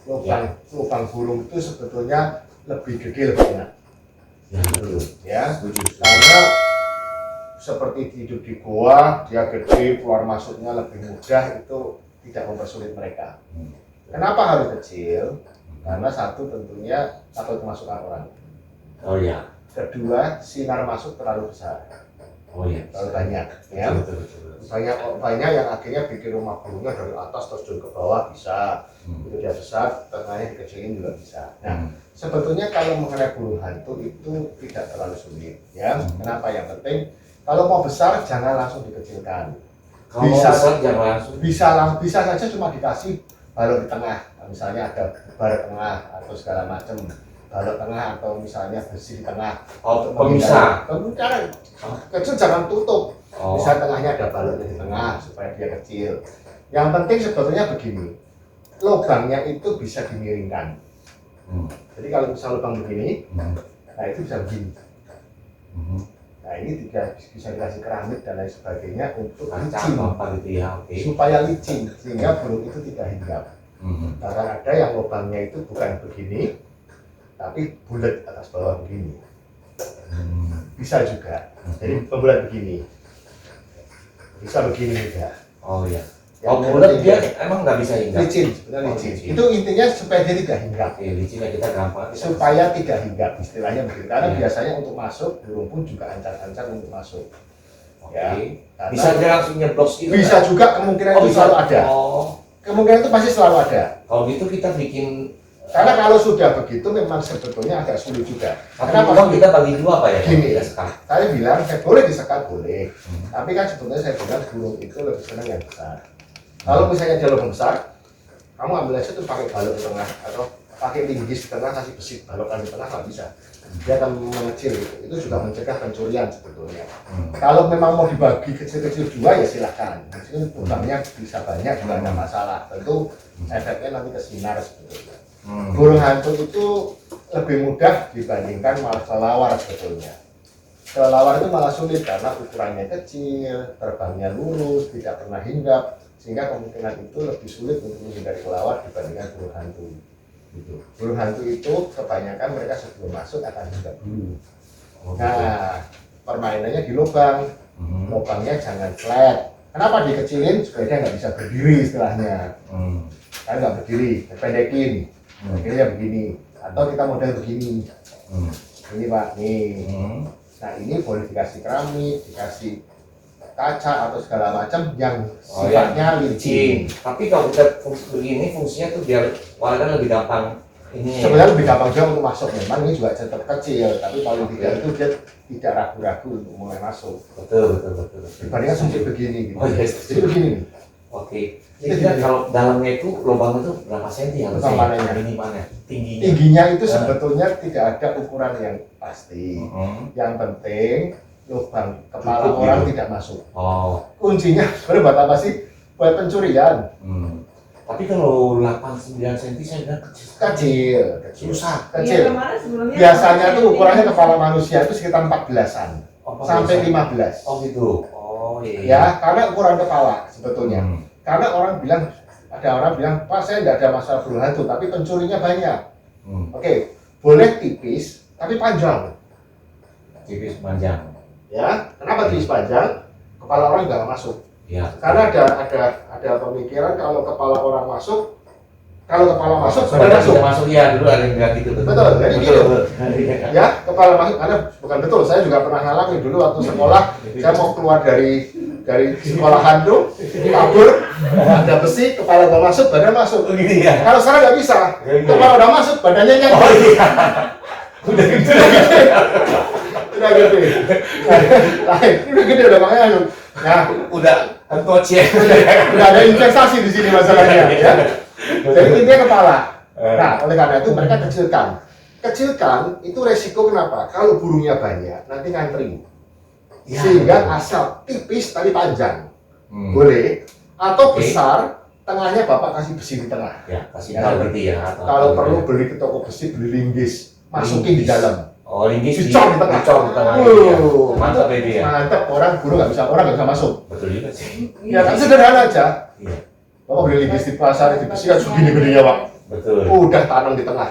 Lubang burung itu sebetulnya lebih gede, lebih enak. Ya, karena seperti hidup di gua, dia gede, keluar masuknya lebih mudah, itu tidak mempersulit mereka. Kenapa harus kecil? Karena satu, tentunya takut kemasukan orang. Oh ya. Kedua, sinar masuk terlalu besar. Oh ya. Terlalu banyak, ya. Banyak yang akhirnya bikin rumah burungnya dari atas terus turun ke bawah bisa. Itu dia besar, tengahnya dikecilin juga bisa. Nah, sebetulnya kalau mengenai burung hantu itu tidak terlalu sulit, ya. Kenapa? Yang penting kalau mau besar jangan langsung dikecilkan. Bisa saja cuma dikasih balok di tengah, misalnya ada balok tengah atau segala macam, balok tengah atau misalnya besi di tengah. Oh, pemisah. Kemudian kecil jangan tutup. Bisa tengahnya ada baloknya di tengah supaya dia kecil. Yang penting sebetulnya begini, lubangnya itu bisa dimiringkan. Jadi kalau misal lubang begini, nah itu bisa begini. Nah ini bisa dikasih keramik dan lain sebagainya untuk licin, supaya licin sehingga burung itu tidak hinggap. Bahkan ada yang lubangnya itu bukan begini, tapi bulat atas bawah begini. Bisa juga. Jadi pembulat begini, bisa begini juga. Oh ya. Oh bulat dia emang nggak bisa hinggap. Licin, sebenarnya licin. Itu intinya supaya dia tidak hinggap. Licinnya kita gampang. Supaya tidak hinggap, istilahnya begitu. Karena biasanya untuk masuk, burung pun juga ancang-ancang untuk masuk. Ya, bisa dia langsung nyeblos gitu. Bisa juga, kemungkinan itu selalu ada. Kemungkinan itu pasti selalu ada. Kalau gitu kita bikin. Karena kalau sudah begitu memang sebetulnya agak sulit juga. Kenapa kita bagi dua Pak ya? Gini, saya bilang saya boleh disekat boleh. Tapi kan sebetulnya saya bilang burung itu lebih senang yang besar. Kalau misalnya dia lubang besar, kamu ambil aja tuh pakai balok di tengah atau pakai linggis di tengah, kasih besi balokan di tengah nggak bisa. Dia akan mengecil gitu. Itu juga mencegah pencurian sebetulnya. Kalau memang mau dibagi kecil-kecil dua ya silahkan. Mungkin lubangnya bisa banyak juga ada masalah. Tentu efeknya nanti ke sinar sebetulnya. Burung hantu itu lebih mudah dibandingkan malah kelelawar sebetulnya. Kelelawar itu malah sulit karena ukurannya kecil, terbangnya lurus, tidak pernah hinggap. Sehingga kemungkinan itu lebih sulit untuk menghindari kelelawar dibandingkan burung hantu. Gitu. Burung hantu itu kebanyakan mereka sebelum masuk akan hinggap dulu. Nah, permainannya di lubang. Lubangnya jangan flat. Kenapa dikecilin? Supaya dia nggak bisa berdiri istilahnya. Kan nggak berdiri, pendekin. Modelnya begini. Atau kita model begini. Ini Pak, nih. Nah ini boleh dikasih keramik, dikasih kaca atau segala macam yang sifatnya licin. Tapi kalau kita begini fungsinya tuh biar warga lebih gampang ini. Sebenarnya lebih gampang juga untuk masuk. Memang ini juga tetap kecil, tapi kalau tidak itu dia tidak ragu-ragu untuk mulai masuk. Betul. Dibandingkan sempit begini gitu. Jadi begini. Oke. Jadi kalau dalamnya itu lubangnya itu berapa senti harusnya? Ini mana? Tingginya itu sebetulnya tidak ada ukuran yang pasti. Yang penting lubang kepala orang tidak masuk. Kuncinya sebenarnya buat apa sih? Buat pencurian. Tapi kalau 8-9 cm saya bilang kecil. Susah. Kecil. Biasanya tuh ukurannya kepala manusia itu sekitar 14-an sampai 15. Oh gitu. Oh iya. Ya, karena ukuran kepala sebetulnya. Karena ada orang bilang, Pak saya tidak ada masalah burung hantu, tapi pencurinya banyak. Oke, boleh tipis, tapi panjang. Tipis panjang. Ya, kenapa tipis panjang? Kepala orang nggak masuk. Ya. Karena ada pemikiran kalau kepala orang masuk, badan masuk ya dulu ada yang bilang gitu. Betul, jadi gitu. Ya, kepala masuk, karena bukan betul. Saya juga pernah ngalamin dulu waktu sekolah. Saya mau keluar dari sekolah hantu, kabur, ada besi, kepala udah masuk, badan masuk. Kalau sekarang nggak bisa, kepala udah masuk, badannya nyangkut. Udah gede. Udah gede udah makanya. Nah, udah kocek. Udah ada investasi di sini masalahnya. Ya. Jadi intinya kepala. Nah, oleh karena itu mereka kecilkan itu resiko kenapa? Kalau burungnya banyak, nanti ngantri. Sehingga asal tipis tapi panjang. Boleh. Atau besar, tengahnya Bapak kasih besi di tengah. Ya, kasih berarti ya. Kalau perlu beli ke toko besi, beli linggis, masukin di dalam. Oh, linggis dicor di tengah. Dicor di tengah. Mantap ya dia. Mantap, orang nggak bisa masuk. Betul juga sih. Ya kan sederhana aja. Iya. Bapak beli linggis di pasar itu besi kan segini-gini ya Pak. Betul. Udah tanam di tengah.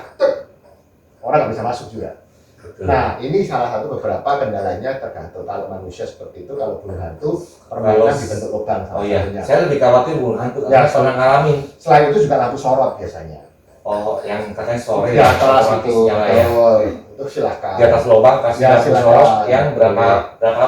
Orang nggak bisa masuk juga. Betul. Nah, ini salah satu beberapa kendalanya tergantung kalau manusia seperti itu, kalau burung hantu permainan dibentuk lubang salah satunya. Saya lebih khawatir burung hantu Ya, karena pernah ngalamin. Selain itu juga lampu sorot biasanya. Oh, yang katanya sore Di atas otomatis itu, nyala ya. itu silakan. Di atas lubang kasih Ya, lampu silakan. sorot yang berapa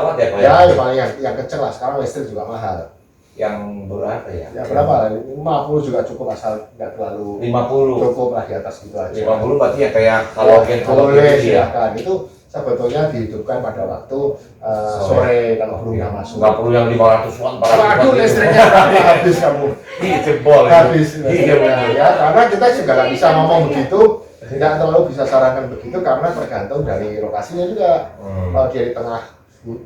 watt ya Pak? Ya, paling yang kenceng lah. Sekarang listrik juga mahal. Yang berapa ya? Ya berapa? 50 juga cukup asal nggak terlalu 50. cukup lah di atas gitu aja. 50 berarti ya kayak kalau Ya, kalau boleh gitu ya. silakan. Itu sebetulnya dihidupkan pada waktu sore kalau burung nggak masuk. Nggak perlu yang 500 watt, 400 watt. Waduh, listriknya habis kamu. Iya, jebol. Habis. Iya, benar. Ya, karena kita juga nggak bisa ngomong begitu, tidak terlalu bisa sarankan begitu karena tergantung dari lokasinya juga. Kalau dia di tengah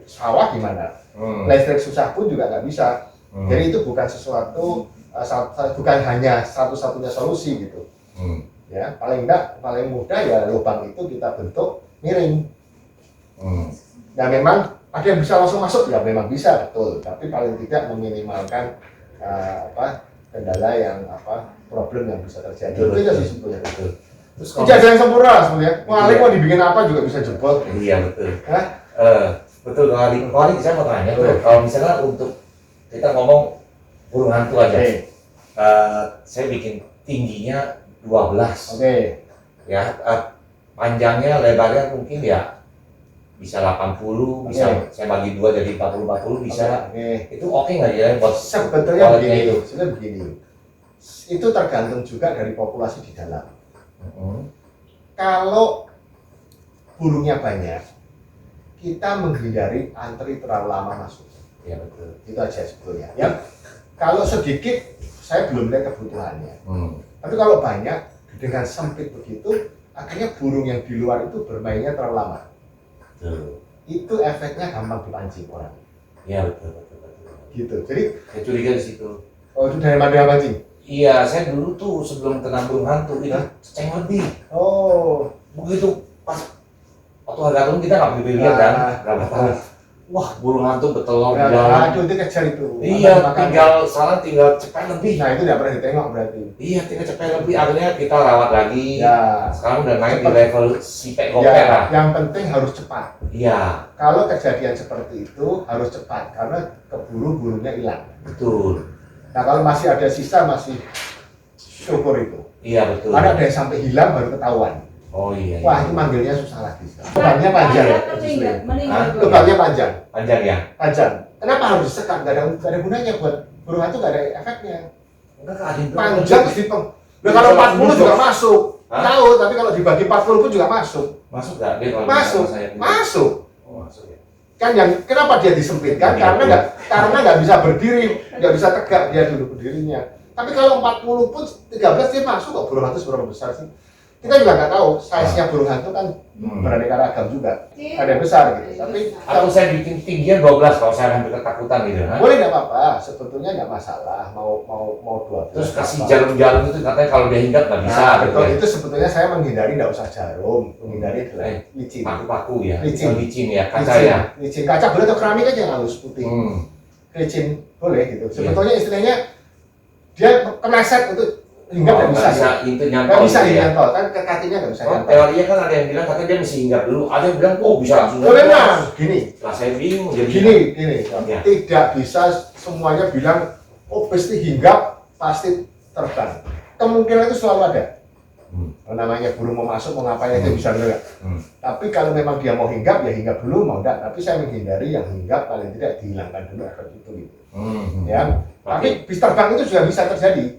sawah gimana? Listrik susah pun juga nggak bisa. Jadi itu bukan sesuatu, bukan hanya satu-satunya solusi gitu. Ya, paling mudah ya lubang itu kita bentuk miring. Nah memang ada yang bisa langsung masuk ya memang bisa betul, tapi paling tidak meminimalkan kendala yang problem yang bisa terjadi. Itu aja sih sebetulnya. Terus Tidak ada yang sempurna sebenarnya. Wali mau dibikin apa juga bisa jebol. Iya betul. Hah? Betul kali saya mau tanya tuh, kalau misalnya untuk kita ngomong burung hantu aja, saya bikin tingginya 12. Ya, panjangnya lebarnya mungkin ya bisa 80, bisa saya bagi dua jadi 40 bisa. Itu oke nggak ya buat sebetulnya begini. Itu tergantung juga dari populasi di dalam. Kalau burungnya banyak, kita menghindari antri terlalu lama masuk. Ya betul. Itu aja sebetulnya. Ya, kalau sedikit saya belum lihat kebutuhannya. Tapi kalau banyak dengan sempit begitu, akhirnya burung yang di luar itu bermainnya terlalu lama. Itu efeknya gampang dipancing orang. Iya betul. Gitu. Jadi saya curiga di situ. Oh, itu dari mana pancing? Iya, saya dulu tuh sebelum kena burung hantu itu ceceng lebih. Oh, begitu pas waktu harga turun kita nggak begitu lihat kan, berapa tahun. Wah, burung hantu bertelur di dalam. Aduh, itu kejar itu. Iya, tinggal cepet lebih. Nah, itu nggak pernah ditengok berarti. Iya, tinggal cepet lebih. Akhirnya kita rawat lagi. Ya. Sekarang udah naik di level sipek gopek ya, lah. Yang penting harus cepat. Iya. Kalau kejadian seperti itu harus cepat karena keburu burungnya hilang. Betul. Nah, kalau masih ada sisa masih syukur itu. Iya betul. Ada yang sampai hilang baru ketahuan. Oh iya. Wah, itu manggilnya susah lagi. Lubangnya panjang. Lubangnya panjang. Panjang ya? Panjang. Kenapa harus disekat? Gak ada gunanya buat burung hantu, gak ada efeknya. Enggak ada yang Panjang terus dipeng. Nah, kalau 40 juga masuk. Tahu, tapi kalau dibagi 40 pun juga masuk. Masuk nggak dia kalau Masuk. Masuk. Oh, masuk ya. Kan yang kenapa dia disempitkan? Karena nggak bisa berdiri, nggak bisa tegak dia dulu berdirinya. Tapi kalau 40 pun 13 dia masuk kok. Burung hantu seberapa besar sih? Kita juga nggak tahu size-nya burung hantu kan beraneka ragam juga. Ada yang besar gitu. Tapi atau saya bikin tingginya 12 kalau saya hampir ketakutan gitu. Boleh nggak apa-apa. Sebetulnya nggak masalah. Mau 12. Terus kasih jarum-jarum itu katanya kalau dia hinggap nggak bisa. Betul. Itu sebetulnya saya menghindari nggak usah jarum, menghindari licin. Paku-paku ya. Licin ya. Kaca ya. Licin kaca boleh atau keramik aja yang halus putih. Licin boleh gitu. Sebetulnya istilahnya dia kemeleset untuk hinggap nggak bisa, itu nyantol. Nggak bisa nyantol, kan ke kakinya nggak bisa nyantol. Teorinya kan ada yang bilang katanya dia mesti hinggap dulu, ada yang bilang bisa langsung. Memang gini. Setelah saya bingung jadi. Gini. Ya. Tidak bisa semuanya bilang pasti hinggap, pasti terbang. Kemungkinan itu selalu ada. Namanya burung mau masuk mau ngapain aja bisa enggak. Tapi kalau memang dia mau hinggap ya hinggap dulu mau enggak. Tapi saya menghindari yang hinggap paling tidak dihilangkan dulu efek itu gitu. Ya. Tapi bis terbang itu sudah bisa terjadi.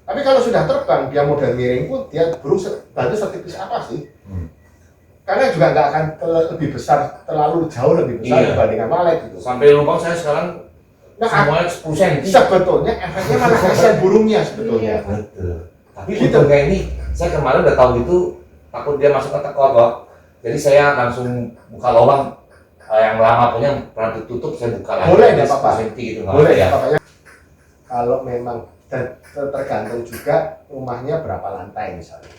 Tapi kalau sudah terbang, dia model miring pun, dia burung bantu setipis apa sih? Karena juga nggak akan lebih besar, terlalu jauh lebih besar dibandingkan walet gitu. Sampai lubang saya sekarang semuanya 10 cm. Sebetulnya efeknya malah kasihan burungnya sebetulnya. Betul. Tapi gitu kayak ini, saya kemarin udah tahu gitu, takut dia masuk ke tekor kok. Jadi saya langsung buka lubang yang lama punya pernah ditutup, saya buka lagi. Boleh nggak apa-apa? Gitu, boleh ya. Kalau memang dan tergantung juga rumahnya berapa lantai misalnya.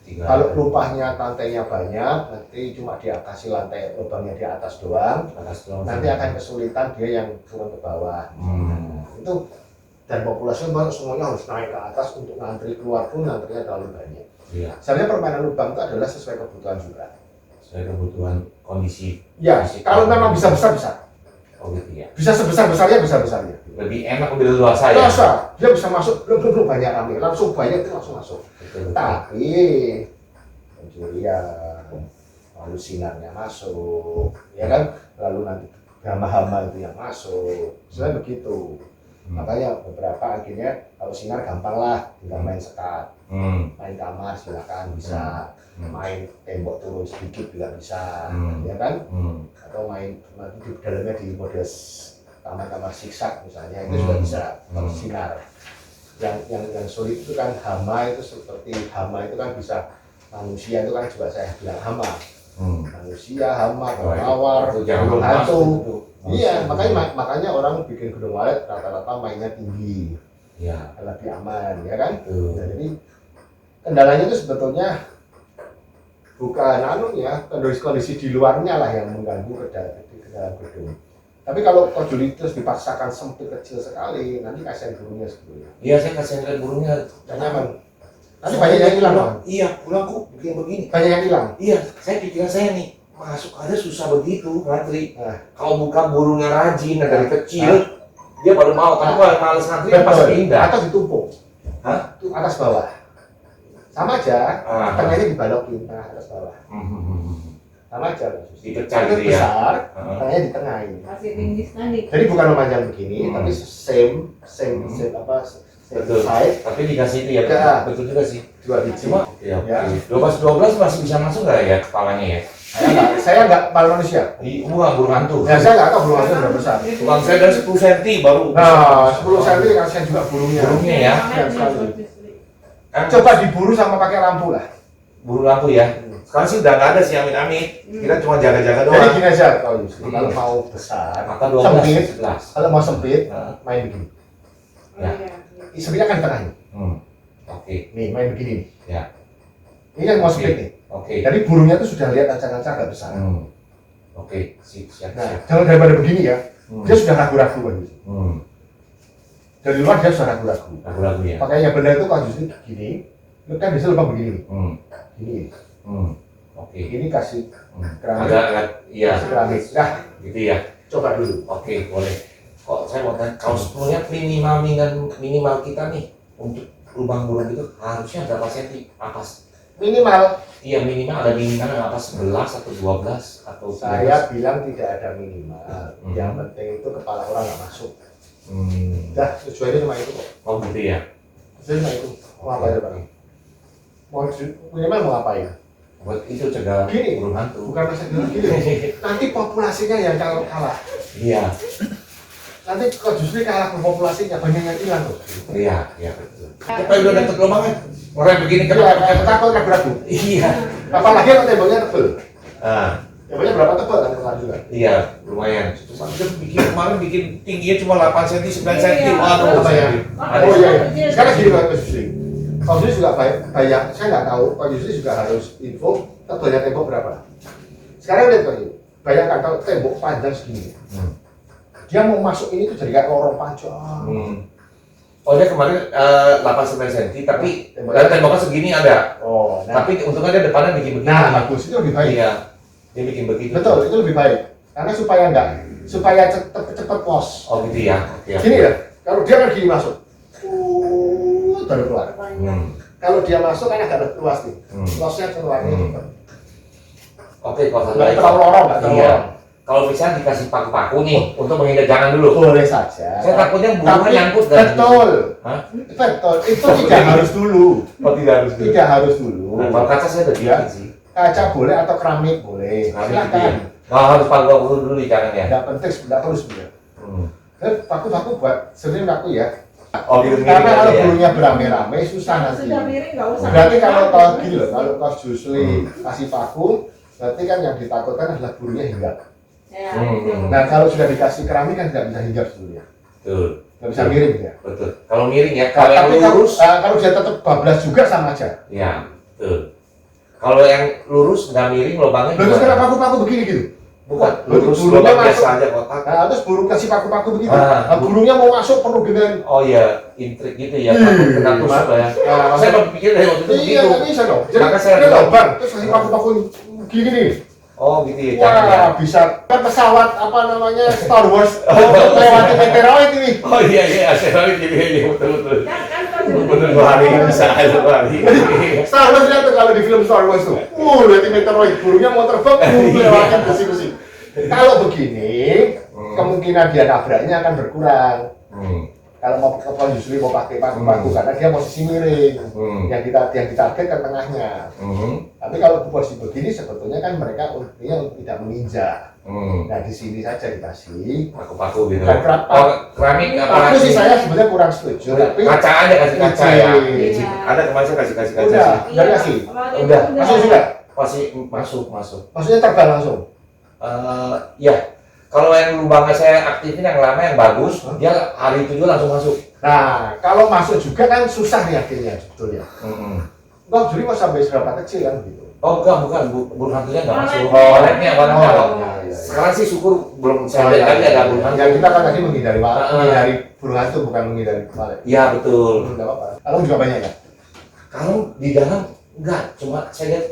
Kalau lupahnya lantainya banyak, nanti cuma diatasi lantai lubangnya di atas doang. Nanti akan kesulitan dia yang turun ke bawah. Itu dan populasi semuanya harus naik ke atas untuk ngantri keluar pun ngantrinya terlalu banyak. Iya. Sebenarnya permainan lubang itu adalah sesuai kebutuhan juga. Sesuai kebutuhan kondisi. Ya, kalau memang bisa besar bisa. Oh gitu ya. Bisa sebesar besarnya bisa besarnya. Lebih enak lebih luasa ya. Luasa, dia bisa masuk belum banyak rame, langsung banyak itu langsung masuk. Betul. Tapi pencurian, lalu sinarnya masuk, ya kan? Lalu nanti hama-hama itu yang masuk, sebenarnya begitu. Makanya beberapa akhirnya kalau sinar gampang lah, tinggal main sekat, main kamar silakan bisa, main tembok turun sedikit juga bisa, ya kan? Atau main nanti di dalamnya di mode kamar-kamar siksak misalnya itu juga bisa kalau sinar. Yang sulit itu kan hama itu seperti hama itu kan bisa manusia itu kan juga saya bilang hama. Manusia, hama, kelelawar, hantu. Iya, makanya orang bikin gedung walet rata-rata mainnya tinggi. Ya. Lebih aman, ya kan? Nah, jadi kendalanya itu sebetulnya bukan ya kondisi di luarnya lah yang mengganggu ke dalam gedung. Tapi kalau kojul itu terus dipaksakan sempit kecil sekali, nanti kasihan burungnya sebetulnya. Iya, saya kasihan lihat burungnya. Gak nyaman. Nanti banyak yang hilang. Iya, pulang kok bikin begini. Banyak yang hilang. Iya, pikiran saya nih, masuk aja susah begitu, ngantri. Nah. Kalau bukan burungnya rajin dari kecil, dia baru mau. Tapi kalau males ngantri, pasti pindah. Atau ditumpuk. Hah? Atas bawah. Sama aja, tengahnya dibalokin, atas bawah. Sama aja. Dipecah itu gitu ya. Besar, tengahnya di tengah ini. Masih tinggi sekali. Jadi bukan memanjang begini, tapi same size. Tapi dikasih itu ya, Ya. betul juga sih. 2 biji. Cuma, ya, Ya. 12 masih bisa masuk nggak ya kepalanya ya? Saya nggak kepala manusia. Bukan burung hantu. Ya saya nggak tahu burung hantu berapa besar. Tukang saya dari 10 cm baru. Nah, 10 cm kasihan juga burungnya. Burungnya ya. Kasihan sekali. Kan Coba diburu sama pakai lampu lah. burung lampu ya. Sekarang sih udah nggak ada sih amit-amit. Kita cuma jaga-jaga Jadi doang. gini aja kalau Yusri, kalau mau besar, Maka 12, sempit, 11. kalau mau sempit, main begini. Ya. Sempitnya kan di tengahnya. Oke. Nih, main begini nih. Ya. Ini kan mau sempit nih. Oke. Jadi burungnya tuh sudah lihat ancang-ancang agak besar. Oke, siap. Nah, jangan daripada begini ya, dia sudah ragu-ragu kan Yusri. Dari luar dia sudah ragu-ragu. Lagu-lagu ya. Makanya benar itu kalau Yusri begini, lu kan bisa lupa begini. Gini. Oke. Ini kasih keramik. Agak iya. Kasih keramik. Nah, Gitu ya. coba dulu. Oke, boleh. Kok saya mau tanya, kalau sebetulnya minimal kita nih untuk lubang burung itu harusnya berapa senti atas? Minimal. Iya, minimal ada minimalnya apa 11 atau 12 atau 13? Saya bilang tidak ada minimal. Yang penting itu kepala orang nggak masuk. Dah, tujuannya cuma itu kok. Oh gitu ya. Tujuannya cuma itu. Mau apa ya Pak? Minimal mau ngapain? Buat itu cegah Gini, burung hantu. bukan masa dulu gini. Nanti populasinya yang kalah. Iya, Nanti kok justru kalah ke populasinya banyak yang hilang loh. iya betul. Kita udah deket lubangnya. Orang begini Iya, takut ragu-ragu. Iya. Apalagi kalau temboknya tebel. Ah, Temboknya berapa tebel kan kemarin juga? iya, lumayan. Terus kemarin bikin tingginya cuma 8 cm, 9 cm. Iya. Waduh, Apa ya? Ada Oh iya. Sekarang gini Pak Yusri. Pak Yusri juga banyak, saya nggak tahu. Pak Yusri juga harus info tebelnya tembok berapa. Sekarang lihat Pak Yusri, bayangkan kalau tembok panjang segini. Dia mau masuk ini tuh jadi kayak lorong panjang. Oh dia kemarin 8-9 cm, tapi temboknya segini ada. Oh, nah. Tapi untungnya dia depannya bikin begini. Nah, bagus itu lebih baik. Iya, dia bikin begitu. Betul, itu lebih baik. Karena supaya cepet pos. Oh gitu ya. Oke. Gini ya, kalau dia kan gini masuk, baru keluar. Kalau dia masuk kan agak lebih luas nih, luasnya keluarnya cepet. Oke, kalau satu Nggak lagi. terlalu lorong, nggak terlalu Iya. lorong. Kalau misalnya dikasih paku-paku nih untuk menghindar jangan dulu. Boleh saja. Saya takutnya burungnya Tapi nyangkut dan betul. Hah? Betul. Itu tidak harus dulu. Oh tidak harus dulu. Tidak harus dulu. Nah, kalau kaca saya udah Ya. bikin sih. Kaca boleh atau keramik boleh. Keramik gitu ya. Silakan. Nggak harus paku-paku dulu nih jangan ya. Tidak penting, tidak perlu sebenarnya. Paku buat sering paku ya. Oh gitu. Karena kalau burungnya beramai-ramai susah nanti. Sudah miring nggak usah. Berarti kalau gini loh, kalau kau justru kasih paku, berarti kan yang ditakutkan adalah burungnya hinggap. Ya, Nah kalau sudah dikasih keramik kan tidak bisa hinggap sebetulnya. Betul. Nggak bisa miring ya. Betul. Kalau miring ya, kalau yang Tapi lurus. kalau dia tetap bablas juga sama aja. Ya. Tuh. Kalau yang lurus nggak miring lubangnya Terus kenapa paku-paku begini gitu? Bukan, lurus burungnya lubang biasa masuk. aja kotak. Nah, terus burung kasih paku-paku begitu. Ah. Nah, burungnya mau masuk perlu dengan Oh iya, intrik gitu ya, takut kena tusuk lah ya. Nah, Saya baru pikir dari waktu itu iya, begitu. nggak bisa dong. Jadi Maka saya dia bilang, lubang, terus kasih paku-paku gini. oh gitu ya, jangan ya. Wah, bisa kan pesawat apa namanya Star Wars lewati meteoroid ini. Oh iya, asteroid jadi iya betul. Kan Betul dua hari bisa ada 2 hari. Star Wars lihat tuh kalau di film Star Wars tuh. Lewati meteoroid, burungnya mau terbang, lewati besi-besi. Kalau begini, kemungkinan dia nabraknya akan berkurang. Kalau mau justru mau pakai paku-paku karena dia posisi miring. Yang ditarget kan tengahnya. Tapi kalau posisi begini sebetulnya kan mereka intinya tidak menginjak. Nah di sini saja dikasih Paku-paku gitu. Dan keramik. Oh, keramik apa? Aku sih saya sebenarnya kurang setuju. Tapi Kaca aja kasih kaca ya. Iya. Ada kemarin saya kasih kaca udah, sih. udah kasih. Udah. Masuk juga. Masih masuk. Maksudnya terbang langsung. Ya. Kalau yang lubangnya saya aktifin yang lama yang bagus, dia hari itu juga langsung masuk. Nah, kalau masuk juga kan susah nih akhirnya sebetulnya. Bang, jadi mau sampai seberapa kecil kan gitu. Oh bukan, burung hantunya nggak masuk. Warnanya. Warnanya warnanya kok. Iya. Sekarang sih syukur belum saya lihat lagi ada burung hantu. Ya kita kan tadi menghindari burung hantu bukan menghindari kemarin. Iya betul. Enggak apa-apa. Kalau juga banyak ya. Kalau di dalam enggak, cuma saya lihat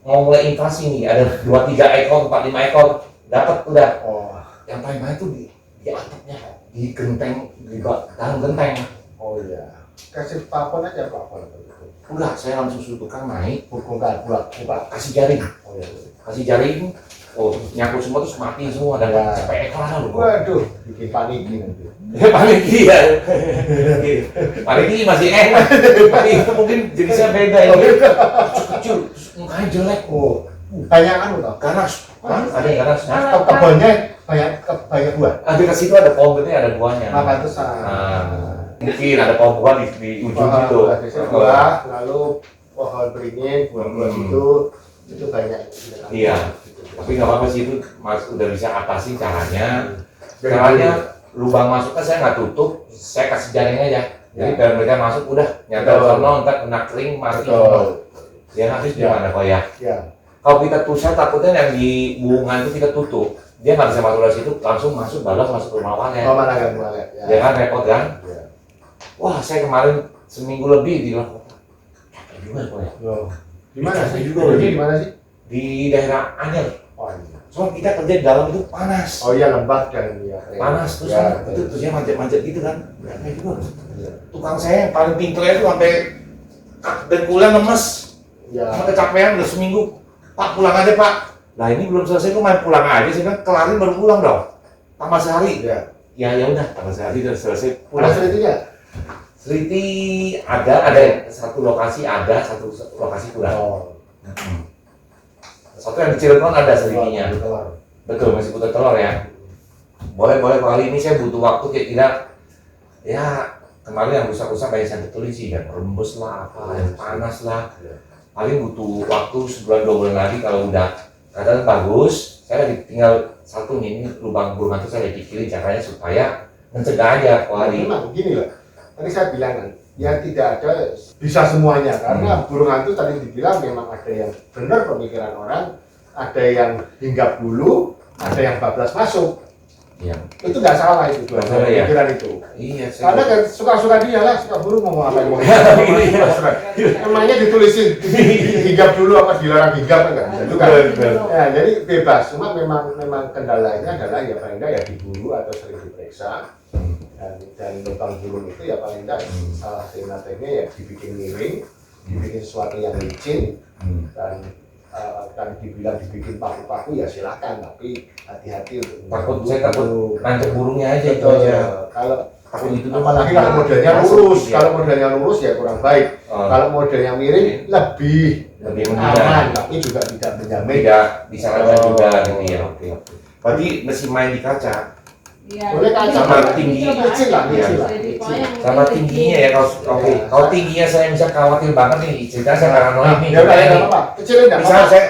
mau mulai invasi nih, ada 2-3 ekor, 4-5 ekor dapat udah. Oh, Yang paling banyak tuh di atapnya, di genteng, di dalam genteng. oh iya. Kasih plafon aja plafon. Udah, saya langsung suruh tukang naik, Buka. kasih jaring, Oh iya. kasih jaring. Oh, nyangkut semua terus mati semua, ada Ya. sampai ekor ada loh. Waduh, bikin panik nanti. Paling iya. Paling ini masih enak. Tapi itu mungkin jenisnya beda ya. Kecil, terus mukanya jelek. Oh, banyak anu toh. Ganas. Ada yang ganas. Kebunnya banyak buah. Ada ke situ ada pohon gede, ada buahnya. Maka itu Mungkin ada pohon buah di ujung situ. Buah, lalu pohon beringin, buah-buah itu banyak. Iya. Tapi nggak apa-apa sih itu mas udah bisa atasi caranya. Caranya lubang masuknya saya nggak tutup, saya kasih jaring aja. Jadi biar mereka masuk udah nyata sono ntar kena kering mati. Dia habis gimana kok ya? Ya. Kalau kita tutup takutnya yang di bunga itu kita tutup, dia nggak bisa masuk dari situ, langsung masuk balas masuk rumah warga. Oh mana kan mulai. Ya kan repot kan? Ya. Wah saya kemarin seminggu lebih di luar kota. Capek juga kok ya. Loh. Di mana sih? Juga Di mana sih? Di daerah Anyer. Oh iya. Soalnya kita kerja di dalam itu panas. Oh iya lembab dan ya. Panas terus ya, kan, itu terus dia manjat-manjat gitu kan. Capek juga. Tukang saya yang paling pinternya itu sampai dengkulnya lemes. Ya. Sama kecapean udah seminggu. Pak pulang aja pak. Nah ini belum selesai kok main pulang aja sih kan kelarin baru pulang dong. Tambah sehari. Ya. Ya udah tambah sehari udah selesai Ada pulang. selitinya? Seliti ada satu lokasi ada satu lokasi kurang. Oh. Satu yang di Cirebon ada selitinya. Telur. Betul masih putar telur ya. Boleh kali ini saya butuh waktu kira-kira ya kemarin yang rusak-rusak banyak saya betulin sih yang rembes lah apa yang panas lah. Paling butuh waktu sebulan 2 bulan lagi kalau udah keadaan bagus. Saya tinggal satu nih, ini lubang burung hantu saya pikirin caranya supaya mencegah aja kuali. Memang gini loh. Tadi saya bilang kan, ya tidak ada bisa semuanya karena burung hantu tadi dibilang memang ada yang benar pemikiran orang, ada yang hinggap dulu, ada yang bablas masuk. Iya. Itu nggak salah itu dua Nggak salah, ya? pemikiran itu. Iya. Karena kan suka-suka dia lah, suka burung mau apa mau. Emangnya ditulisin hinggap dulu apa dilarang hinggap kan nggak bisa juga. Ya, jadi bebas. Cuma memang kendalanya adalah ya paling nggak ya diburu atau sering diperiksa. Dan lubang burung itu ya paling nggak salah strategi ya dibikin miring, dibikin sesuatu yang licin dan dibikin paku-paku ya silakan, tapi hati-hati untuk saya takut nancep burungnya aja itu Betul, aja. kalau Takut itu tuh apalagi kalau modelnya masuk, lurus, ya. kalau modelnya lurus ya kurang baik. Kalau modelnya miring lebih menghindar. aman, tapi juga tidak menjamin. Tidak disarankan juga gitu ya. Oke. Berarti mesti main di kaca. Boleh kaca Sama tinggi. kecil lah, kecil lah. Sama tingginya ya kalau oke. Kalau tingginya saya bisa khawatir banget nih. Cerita saya paranoid nih. Ya udah ya nggak apa-apa, kecilin nggak Misalnya apa-apa. saya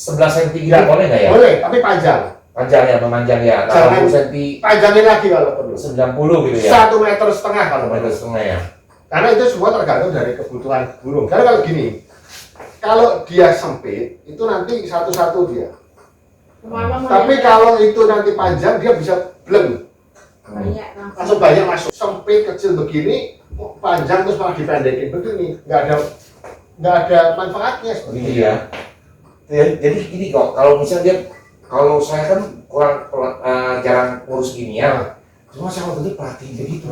11 cm gitu boleh nggak ya? Boleh, tapi panjang. Panjang ya, memanjang ya. Jangan 80 cm, Panjangin lagi kalau perlu. 90 gitu ya. 1,5 meter kalau 1,5 perlu. meter ya. Karena itu semua tergantung dari kebutuhan burung. Karena kalau gini, kalau dia sempit itu nanti satu-satu dia. Kemana-mana Tapi ya. kalau itu nanti panjang dia bisa bleng, Banyak langsung banyak masuk. Sempit kecil begini, panjang terus malah dipendekin begini, nggak ada manfaatnya seperti itu. Iya. Jadi gini kok, kalau saya kan jarang ngurus ginian, cuma saya waktu itu perhatiin begitu.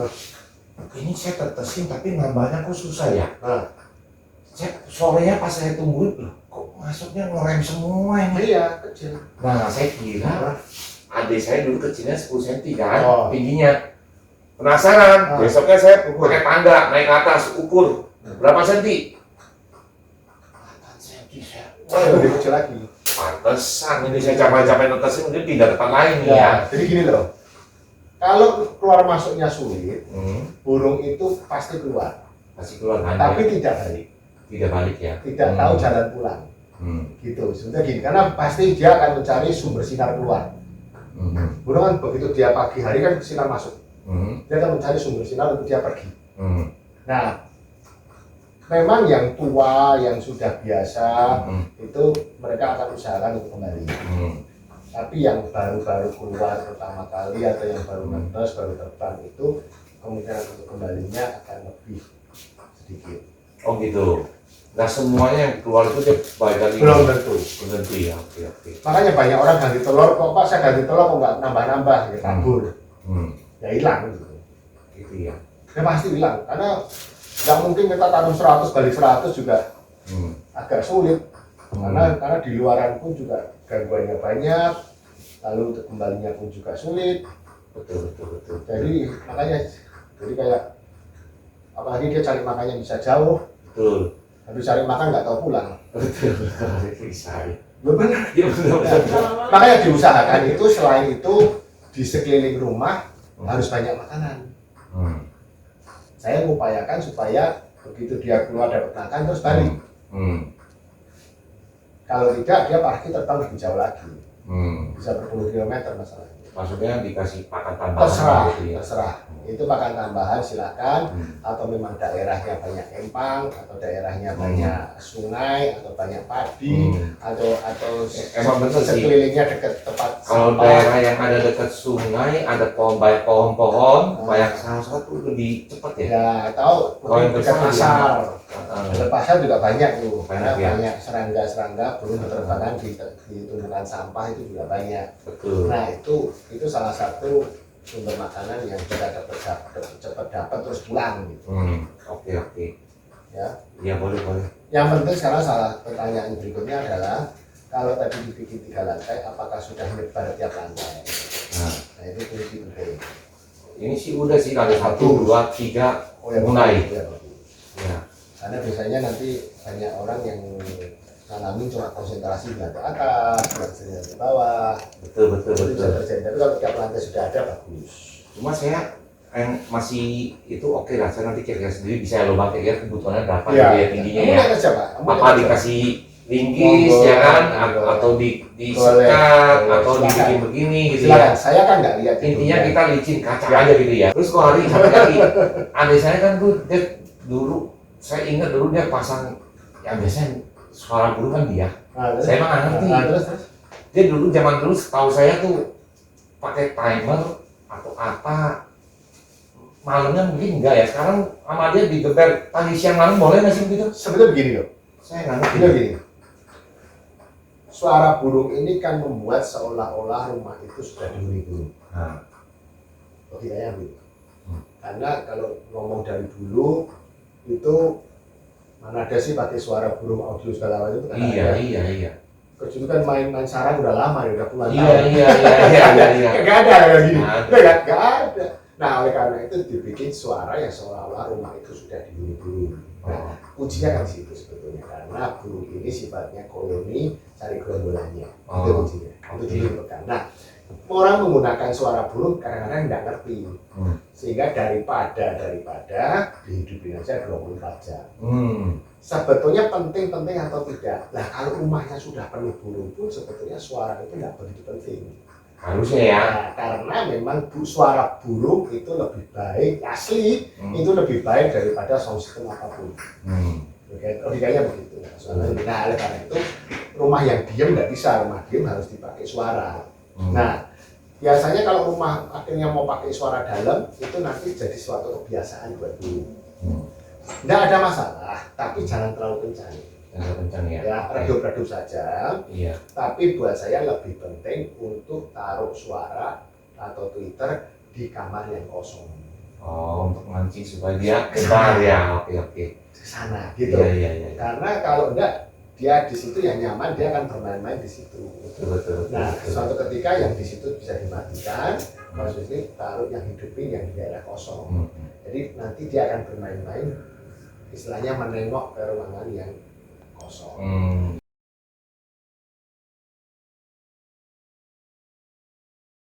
Ini saya tetesin tapi nambahnya kok susah ya. Sorenya pas saya tungguin, loh, kok masuknya ngerem semua ini. Iya, kecil. Nah, saya kira adik saya dulu kecilnya 10 cm kan, tingginya. Penasaran, besoknya saya pakai tangga, naik ke atas, ukur. Berapa senti? 4 cm saya. Lebih kecil lagi. Pantesan, ini saya capek-capek netesin mungkin pindah tempat lain nih ya. Jadi gini loh, kalau keluar masuknya sulit, burung itu pasti keluar. Masih keluar kan? Tapi tidak balik. Tidak balik ya? Tidak tahu jalan pulang. Gitu, sebenarnya gini, karena pasti dia akan mencari sumber sinar keluar. Burung kan begitu dia pagi hari kan sinar masuk. Dia akan mencari sumber sinar untuk dia pergi. Nah, memang yang tua, yang sudah biasa, itu mereka akan usahakan untuk kembali. Tapi yang baru-baru keluar pertama kali atau yang baru netes, baru terbang itu kemungkinan untuk kembalinya akan lebih sedikit. Oh gitu. Nah semuanya yang keluar itu dia balik lagi? Belum tentu. Belum tentu ya, oke. Makanya banyak orang ganti telur, kok Pak saya ganti telur kok nggak nambah-nambah, ya kabur. Ya hilang gitu. Gitu ya. Ya pasti hilang, karena nggak mungkin kita tanam 100 balik 100 juga agak sulit. Karena di luaran pun juga gangguannya banyak, lalu untuk kembalinya pun juga sulit. Betul. Jadi makanya, jadi kayak apalagi dia cari makannya bisa jauh, Betul. habis cari makan nggak tahu pulang. Betul. Bisa ya. Benar. Ya betul. Makanya diusahakan itu selain itu di sekeliling rumah harus banyak makanan. Saya mengupayakan supaya begitu dia keluar dapat makan terus balik. Kalau tidak dia pasti terbang lebih jauh lagi. Bisa berpuluh kilometer masalahnya. Maksudnya dikasih pakan tambahan gitu ya? Terserah. Itu pakan tambahan silakan. Atau memang daerahnya banyak empang, atau daerahnya banyak sungai, atau banyak padi, atau Emang bener sih. sekelilingnya dekat tempat Kalau sampah. daerah yang ada dekat sungai, ada banyak pohon-pohon, banyak salah satu lebih cepat ya? Ya, atau Kalau yang dekat besar pasar. juga. Dekat pasar juga banyak tuh, karena Banyak ya? banyak serangga-serangga burung berterbangan di tumpukan sampah itu juga banyak. Betul. Nah itu salah satu sumber makanan yang kita cepat dapat terus pulang gitu. Oke. Ya. Ya boleh. Yang penting sekarang salah pertanyaan berikutnya adalah kalau tadi dibikin 3 lantai, apakah sudah nyebar tiap lantai? Nah itu kunci penting. Ini sih udah sih ada 1, 2, 3 Ya, mulai. ya. Ya. Karena biasanya nanti banyak orang yang nanamin cuma konsentrasi di atas, konsentrasi di bawah. Betul. Itu bisa terjadi. Tapi kalau tiap lantai sudah ada bagus. Cuma saya yang masih itu oke lah. Saya nanti kira-kira sendiri bisa lomba kira-kira kebutuhannya berapa Iya. gitu ya tingginya Kamu ya. lihat aja Pak. Kamu lihat Apa aja. dikasih linggis Monggo, ya kan? monggo. Atau disikat atau Silakan. dibikin begini gitu Silakan. ya. Saya kan nggak lihat. Intinya itu. kita licin kaca aja gitu ya. Terus kok hari satu lagi, adik saya kan tuh dia dulu, saya ingat dulu dia pasang yang biasanya suara burung kan dia. Nah, terus? Saya emang nggak ngerti. Nah, terus. Dia dulu zaman dulu setahu saya tuh pakai timer atau apa. Malamnya mungkin enggak ya. Sekarang sama dia digeber pagi siang malam boleh nggak sih begitu? Sebetulnya begini loh. Saya nggak ngerti. Begini. Suara burung ini kan membuat seolah-olah rumah itu sudah dihuni burung. Nah, Logikanya begitu. Karena kalau ngomong dari dulu itu mana ada sih pakai suara burung audio segala macam itu kan ada. iya. Kecuali kan main sarang udah lama ya, udah puluhan Iya. Nggak ada kayak gini. Nggak Nggak ada. Nah oleh karena itu dibikin suara yang seolah-olah rumah itu sudah dihuni burung. Nah kuncinya kan di situ sebetulnya, karena burung ini sifatnya koloni cari gerombolannya. Itu kuncinya. Itu dilakukan. Nah orang menggunakan suara burung kadang-kadang nggak ngerti, sehingga daripada dihidupin aja 24 jam. Sebetulnya penting atau tidak. Nah kalau rumahnya sudah penuh burung pun sebetulnya suara itu nggak begitu penting. Harusnya ya. Nah, karena memang suara burung itu lebih baik, asli itu lebih baik daripada sound system apapun. Oke, logikanya begitu. Nah, oleh karena itu rumah yang diam nggak bisa, rumah diam harus dipakai suara. Nah, biasanya kalau rumah akhirnya mau pakai suara dalam itu nanti jadi suatu kebiasaan buat dulu. Nggak ada masalah, tapi jangan terlalu kencang. Jangan kencang ya. Ya, redup-redup saja. Iya. Tapi buat saya lebih penting untuk taruh suara atau Twitter di kamar yang kosong. Oh, untuk mancing supaya dia kebar ya. Oke, oke. Ke sana gitu. Iya, iya, iya. Karena kalau enggak dia di situ yang nyaman, dia akan bermain-main di situ. Betul. Nah, suatu ketika yang di situ bisa dimatikan, maksudnya taruh yang hidupin yang di daerah kosong. Jadi nanti dia akan bermain-main, istilahnya menengok ke ruangan yang kosong.